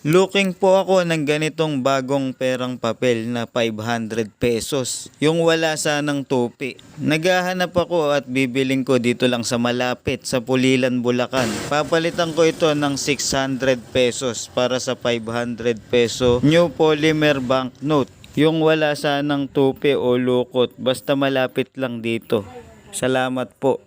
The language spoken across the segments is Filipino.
Looking po ako ng ganitong bagong perang papel na 500 pesos. Yung wala sanang tupi. Naghahanap ako at bibiling ko dito lang sa malapit sa Pulilan, Bulacan. Papalitan ko ito ng 600 pesos para sa 500 peso new polymer banknote. Yung wala sanang tupi o lukot basta malapit lang dito. Salamat po.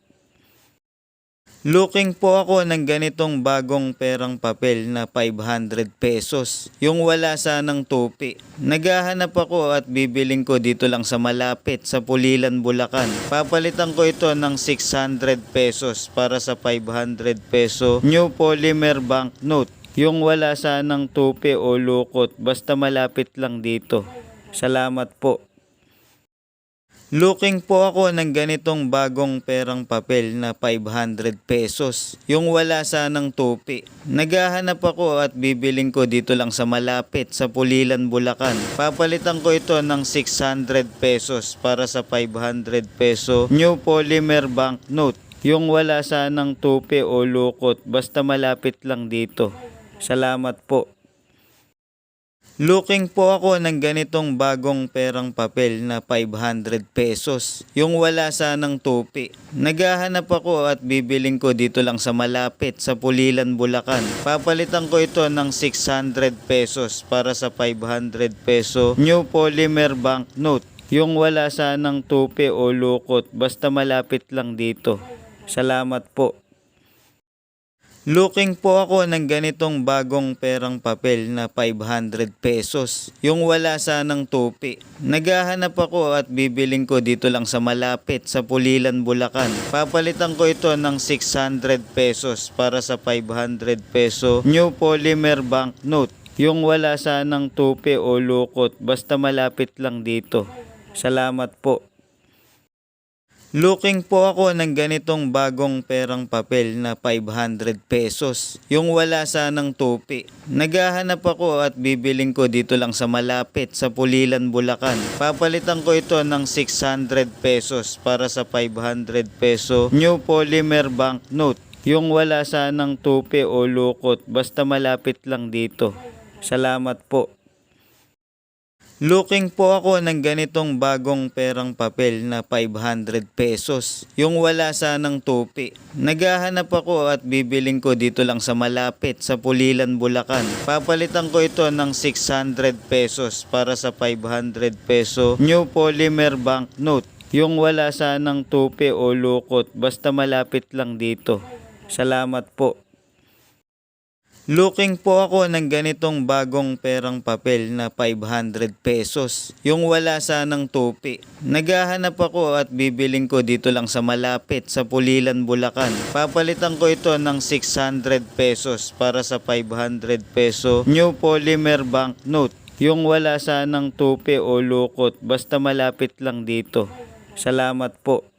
Looking po ako ng ganitong bagong perang papel na 500 pesos. Yung wala sanang tupi. Naghahanap ako at bibiling ko dito lang sa malapit sa Pulilan, Bulacan. Papalitan ko ito ng 600 pesos para sa 500 peso new polymer banknote. Yung wala sanang tupi o lukot basta malapit lang dito. Salamat po. Looking po ako ng ganitong bagong perang papel na 500 pesos. Yung wala sanang tupi. Naghahanap ako at bibiling ko dito lang sa malapit sa Pulilan, Bulacan. Papalitan ko ito ng 600 pesos para sa 500 peso new polymer banknote. Yung wala sanang tupi o lukot basta malapit lang dito. Salamat po. Looking po ako ng ganitong bagong perang papel na 500 pesos. Yung wala sanang tupi. Naghahanap ako at bibiling ko dito lang sa malapit sa Pulilan, Bulacan. Papalitan ko ito ng 600 pesos para sa 500 peso new polymer banknote. Yung wala sanang tupi o lukot basta malapit lang dito. Salamat po. Looking po ako ng ganitong bagong perang papel na 500 pesos. Yung wala sanang tupi. Naghahanap ako at bibiling ko dito lang sa malapit sa Pulilan, Bulacan. Papalitan ko ito ng 600 pesos para sa 500 peso new polymer banknote. Yung wala sanang tupi o lukot basta malapit lang dito. Salamat po. Looking po ako ng ganitong bagong perang papel na 500 pesos. Yung wala sanang tupi. Naghahanap ako at bibiling ko dito lang sa malapit sa Pulilan, Bulacan. Papalitan ko ito ng 600 pesos para sa 500 peso new polymer banknote. Yung wala sanang tupi o lukot basta malapit lang dito. Salamat po. Looking po ako ng ganitong bagong perang papel na 500 pesos. Yung wala sanang tupi. Naghahanap ako at bibiling ko dito lang sa malapit sa Pulilan, Bulacan. Papalitan ko ito ng 600 pesos para sa 500 peso new polymer banknote. Yung wala sanang tupi o lukot basta malapit lang dito. Salamat po. Looking po ako ng ganitong bagong perang papel na 500 pesos. Yung wala sanang tupi. Naghahanap ako at bibiling ko dito lang sa malapit sa Pulilan, Bulacan. Papalitan ko ito ng 600 pesos para sa 500 peso new polymer banknote. Yung wala sanang tupi o lukot basta malapit lang dito. Salamat po.